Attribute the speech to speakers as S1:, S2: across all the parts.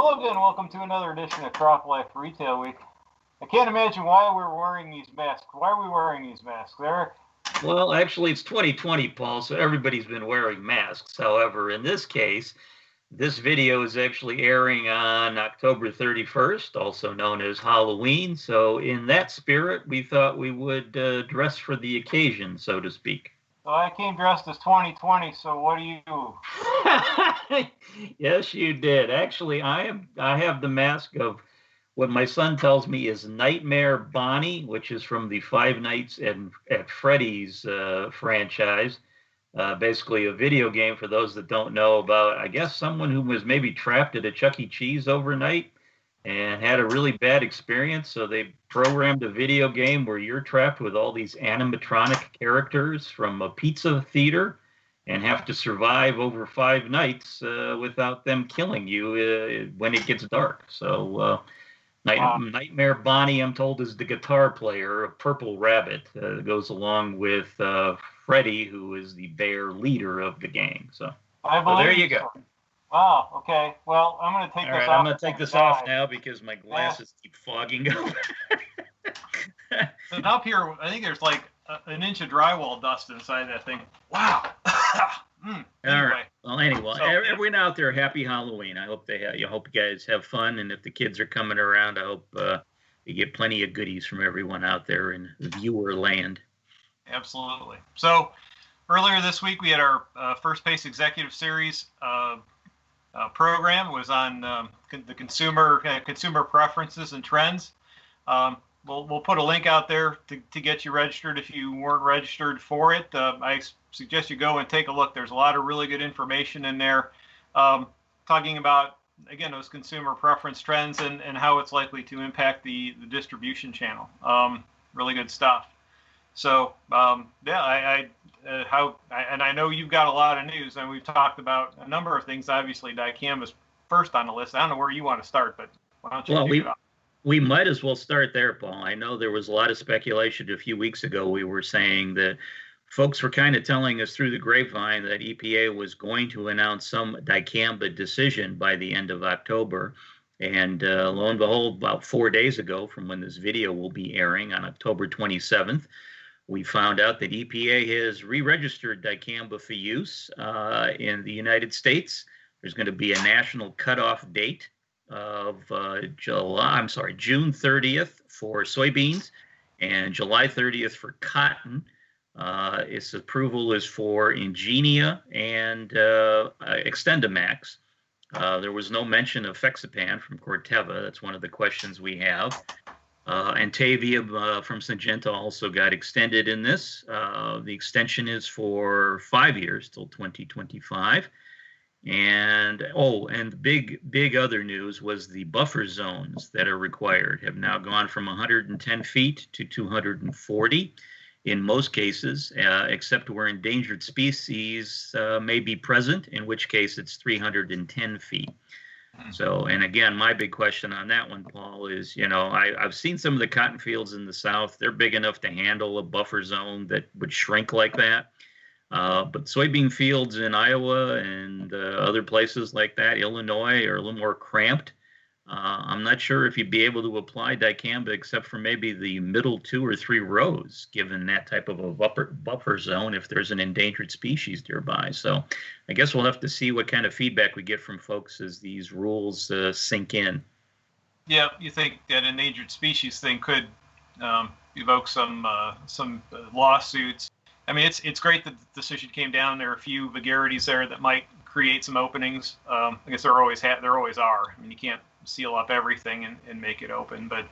S1: Hello again, welcome to another edition of CropLife Retail Week. I can't imagine why we're wearing these masks. Why are we wearing these masks, Eric?
S2: Well, actually, it's 2020, Paul, so everybody's been wearing masks. However, in this case, this video is actually airing on October 31st, also known as Halloween. So in that spirit, we thought we would dress for the occasion, so to speak.
S1: Well, I came dressed as 2020, so what do you do?
S2: Yes, you did. Actually, I have the mask of what my son tells me is Nightmare Bonnie, which is from the Five Nights at Freddy's franchise. Basically a video game, for those that don't know, about, I guess, someone who was maybe trapped at a Chuck E. Cheese overnight and had a really bad experience. So they programmed a video game where you're trapped with all these animatronic characters from a pizza theater and have to survive over 5 nights without them killing you when it gets dark. So Nightmare Bonnie, I'm told, is the guitar player, a purple rabbit, goes along with Freddy, who is the bear leader of the gang. So there you go.
S1: So. Wow, okay. Well, I'm going to take this off.
S2: I'm going to take this off now because my glasses keep fogging up.
S3: And up here, I think there's like an inch of drywall dust inside that thing. Wow.
S2: All right. Well, anyway, so, everyone out there, happy Halloween. I hope you guys have fun, and if the kids are coming around, I hope you get plenty of goodies from everyone out there in viewer land.
S3: Absolutely. So earlier this week, we had our First Pace Executive Series program. It was on the consumer preferences and trends. We'll put a link out there to get you registered if you weren't registered for it. I suggest you go and take a look. There's a lot of really good information in there talking about, again, those consumer preference trends and how it's likely to impact the distribution channel. Really good stuff. So yeah, I know you've got a lot of news, and we've talked about a number of things. Obviously, Dicamba's first on the list. I don't know where you want to start, but why don't you kick it off?
S2: We might as well start there, Paul. I know there was a lot of speculation a few weeks ago. We were saying that folks were kind of telling us through the grapevine that EPA was going to announce some Dicamba decision by the end of October. And lo and behold, about 4 days ago, from when this video will be airing on October 27th, we found out that EPA has re-registered Dicamba for use in the United States. There's going to be a national cutoff date of June 30th for soybeans and July 30th for cotton. Its approval is for Ingenia and Extendamax. There was no mention of Fexapan from Corteva. That's one of the questions we have. Antavia from Syngenta also got extended in this. The extension is for 5 years till 2025. And the big other news was the buffer zones that are required have now gone from 110 feet to 240 in most cases, except where endangered species may be present, in which case it's 310 feet. So, and again, my big question on that one, Paul, is, I've seen some of the cotton fields in the South. They're big enough to handle a buffer zone that would shrink like that. But soybean fields in Iowa and other places like that, Illinois, are a little more cramped. I'm not sure if you'd be able to apply Dicamba except for maybe the middle 2 or 3 rows, given that type of a buffer zone if there's an endangered species nearby. So I guess we'll have to see what kind of feedback we get from folks as these rules sink in.
S3: Yeah, you think that endangered species thing could evoke some lawsuits. I mean, it's great that the decision came down. There are a few vagaries there that might create some openings. I guess there always are. I mean, you can't seal up everything and make it open, but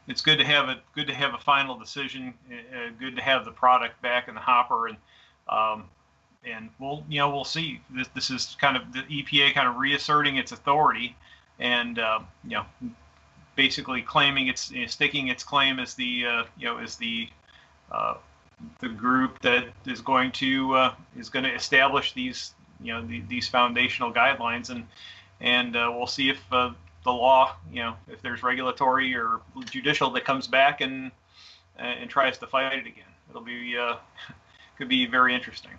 S3: it's good to have a final decision. Good to have the product back in the hopper, and we'll see. This is kind of the EPA kind of reasserting its authority, and basically claiming sticking its claim as the group that is going to establish these these foundational guidelines, and we'll see if the law, if there's regulatory or judicial that comes back and tries to fight it again. It'll be could be very interesting.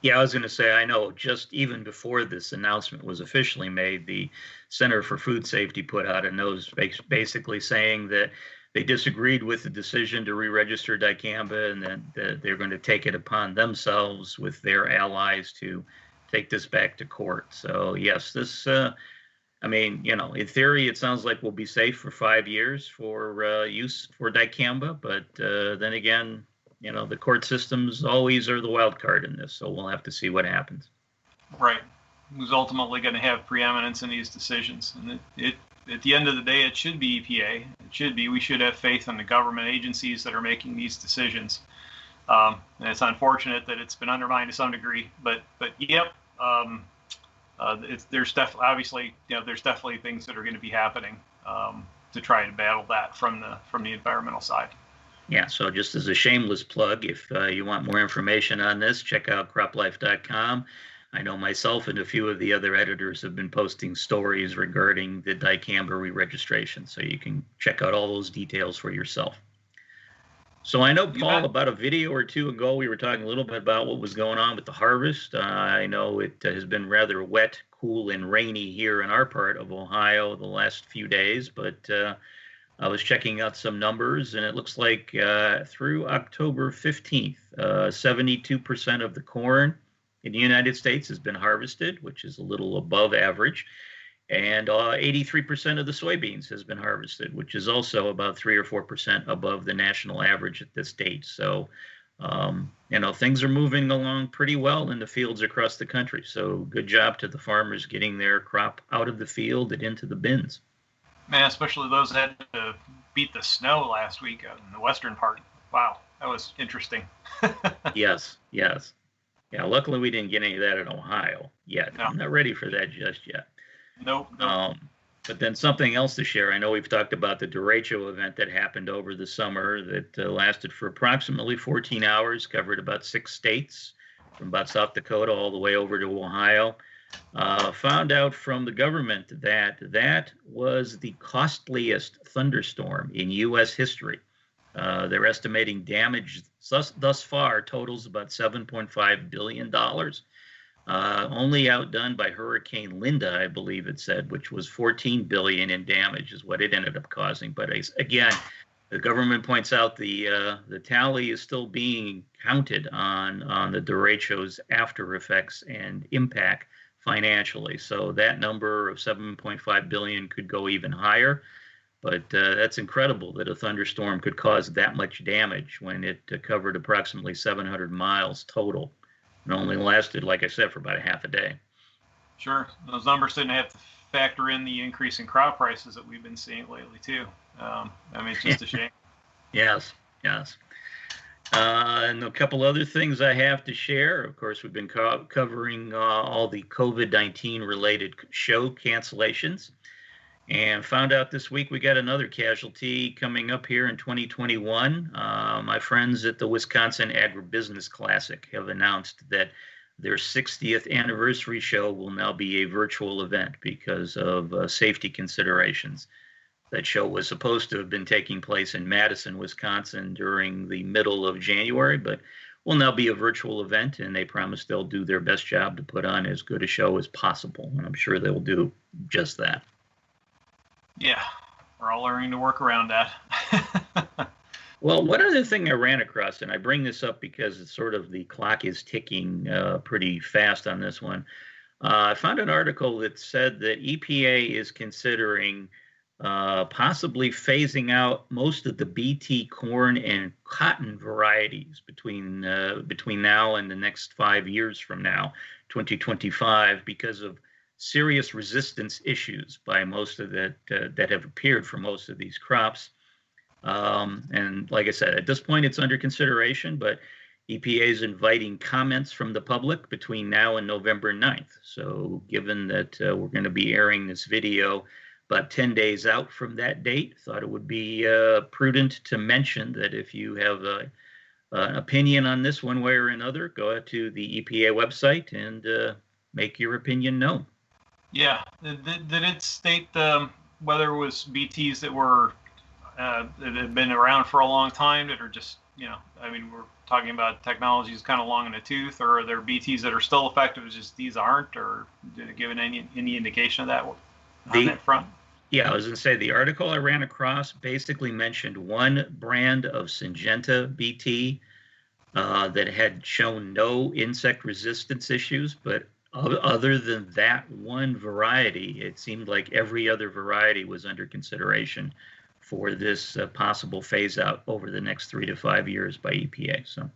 S2: Yeah, I was going to say, I know just even before this announcement was officially made, the Center for Food Safety put out a notice basically saying that they disagreed with the decision to re-register dicamba, and that they're going to take it upon themselves with their allies to take this back to court. So yes, this, I mean, you know, in theory, it sounds like we'll be safe for 5 years for use for dicamba, but then again, you know, the court systems always are the wild card in this, so we'll have to see what happens.
S3: Right. Who's ultimately going to have preeminence in these decisions? And it at the end of the day, it should be EPA. It should be. We should have faith in the government agencies that are making these decisions. And it's unfortunate that it's been undermined to some degree, but yep. There's definitely, obviously, you know, there's definitely things that are going to be happening to try to battle that from the environmental side.
S2: Yeah, so just as a shameless plug, if you want more information on this, check out CropLife.com. I know myself and a few of the other editors have been posting stories regarding the Dicamba Re-Registration, so you can check out all those details for yourself. So I know, Paul, about a video or two ago, we were talking a little bit about what was going on with the harvest. I know it has been rather wet, cool, and rainy here in our part of Ohio the last few days, but I was checking out some numbers, and it looks like through October 15th, 72% of the corn in the United States has been harvested, which is a little above average. And 83% of the soybeans has been harvested, which is also about 3 or 4% above the national average at this date. So, you know, things are moving along pretty well in the fields across the country. So good job to the farmers getting their crop out of the field and into the bins.
S3: Man, especially those that had to beat the snow last week in the western part. Wow, that was interesting.
S2: Yes. Yeah, luckily we didn't get any of that in Ohio yet. No. I'm not ready for that just yet.
S3: Nope.
S2: But then something else to share. I know we've talked about the Derecho event that happened over the summer that lasted for approximately 14 hours, covered about 6 states, from about South Dakota all the way over to Ohio. Found out from the government that that was the costliest thunderstorm in U.S. history. They're estimating damage thus far totals about $7.5 billion. Only outdone by Hurricane Linda, I believe it said, which was $14 billion in damage is what it ended up causing. But again, the government points out the tally is still being counted on the Derecho's after effects and impact financially. So that number of 7.5 billion could go even higher. But that's incredible that a thunderstorm could cause that much damage when it covered approximately 700 miles total. It only lasted, like I said, for about a half a day. Sure.
S3: Those numbers didn't have to factor in the increase in crop prices that we've been seeing lately, too. I mean, it's just a shame.
S2: Yes. And a couple other things I have to share. Of course, we've been covering all the COVID-19 related show cancellations. And found out this week we got another casualty coming up here in 2021. My friends at the Wisconsin Agribusiness Classic have announced that their 60th anniversary show will now be a virtual event because of safety considerations. That show was supposed to have been taking place in Madison, Wisconsin during the middle of January, but will now be a virtual event, and they promise they'll do their best job to put on as good a show as possible. And I'm sure they'll do just that.
S3: Yeah, we're all learning to work around that.
S2: Well, one other thing I ran across, and I bring this up because it's sort of the clock is ticking pretty fast on this one. I found an article that said that EPA is considering possibly phasing out most of the BT corn and cotton varieties between now and the next 5 years from now, 2025, because of serious resistance issues by most of that have appeared for most of these crops. And like I said, at this point, it's under consideration, but EPA is inviting comments from the public between now and November 9th. So given that we're going to be airing this video about 10 days out from that date, thought it would be prudent to mention that if you have an opinion on this one way or another, go out to the EPA website and make your opinion known.
S3: Yeah. Did it state whether it was BTs that were that had been around for a long time that are just I mean, we're talking about technologies kind of long in the tooth, or are there BTs that are still effective, just these aren't, or did it give any indication of that on that front?
S2: Yeah, I was going to say the article I ran across basically mentioned one brand of Syngenta BT that had shown no insect resistance issues, but other than that one variety, it seemed like every other variety was under consideration for this possible phase out over the next 3 to 5 years by EPA. So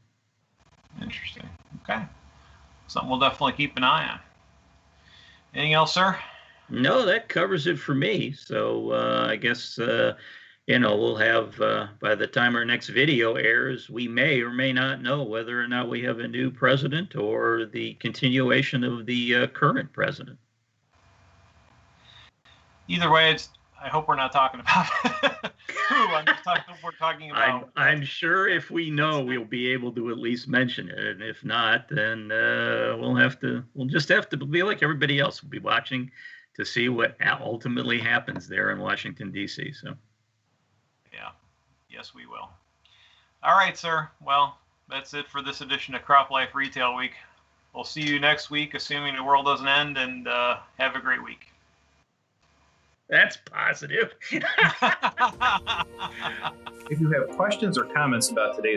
S3: interesting. Okay, something we'll definitely keep an eye on. Anything else, sir?
S2: No, that covers it for me. So I guess we'll have by the time our next video airs, we may or may not know whether or not we have a new president or the continuation of the current president.
S3: Either way, I hope we're not talking about we're talking about.
S2: I'm sure if we know, we'll be able to at least mention it, and if not, then we'll just have to be like everybody else. We'll be watching to see what ultimately happens there in Washington, D.C. So,
S3: yeah, yes, we will. All right, sir. Well, that's it for this edition of CropLife Retail Week. We'll see you next week, assuming the world doesn't end, and have a great week.
S2: That's positive.
S4: If you have questions or comments about today's